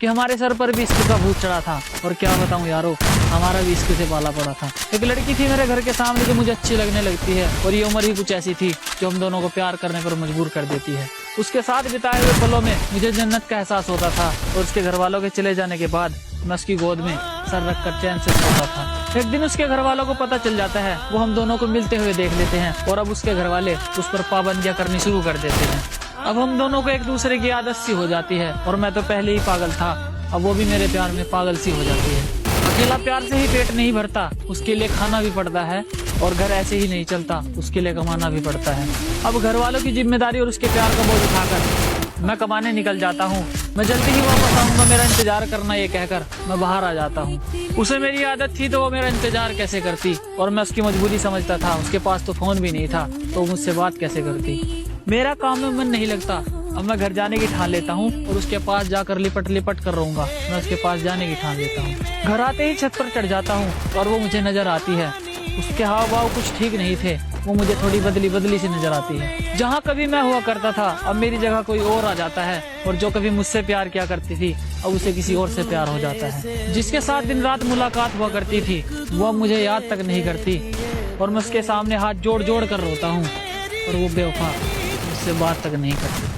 कि हमारे सर पर भी इश्क का भूत चढ़ा था। और क्या बताऊं यारो, हमारा भी इश्क से पाला पड़ा था। एक लड़की थी मेरे घर के सामने जो मुझे अच्छी लगने लगती है, और ये उम्र ही कुछ ऐसी थी जो हम दोनों को प्यार करने पर मजबूर कर देती है। उसके साथ बिताए हुए पलों में मुझे जन्नत का एहसास होता था, और उसके घर वालों के चले जाने के बाद मैं उसकी गोद में सर रखकर चैन से सोता था। एक दिन उसके घर वालों को पता चल जाता है, वो हम दोनों को मिलते हुए देख लेते हैं, और अब उसके घर वाले उस पर पाबंदियां करनी शुरू कर देते हैं। अब हम दोनों को एक दूसरे की आदत सी हो जाती है, और मैं तो पहले ही पागल था, अब वो भी मेरे प्यार में पागल सी हो जाती है। अकेला प्यार से ही पेट नहीं भरता, उसके लिए खाना भी पड़ता है, और घर ऐसे ही नहीं चलता, उसके लिए कमाना भी पड़ता है। अब घर वालों की जिम्मेदारी और उसके प्यार का बोझ उठाकर मैं कमाने निकल जाता हूँ। मैं जल्दी ही वापस आऊंगा, मेरा इंतजार करना, ये कहकर मैं बाहर आ जाता हूँ। उसे मेरी आदत थी तो वो मेरा इंतजार कैसे करती, और मैं उसकी मजबूरी समझता था। उसके पास तो फोन भी नहीं था, तो मुझसे बात कैसे करती। मेरा काम में मन नहीं लगता, अब मैं घर जाने की ठान लेता हूँ, और उसके पास जाकर लिपट लिपट कर रहूंगा। मैं उसके पास जाने की ठान लेता हूँ। घर आते ही छत पर चढ़ जाता हूँ, और वो मुझे नजर आती है। उसके हाव भाव कुछ ठीक नहीं थे, वो मुझे थोड़ी बदली बदली सी नजर आती है। जहाँ कभी मैं हुआ करता था, अब मेरी जगह कोई और आ जाता है, और जो कभी मुझसे प्यार किया करती थी, अब उसे किसी और से प्यार हो जाता है। जिसके साथ दिन रात मुलाकात हुआ करती थी, वो अब मुझे याद तक नहीं करती, और मैं उसके सामने हाथ जोड़ जोड़ कर रोता हूँ, और वो बेवफा मुझसे बात तक नहीं करती।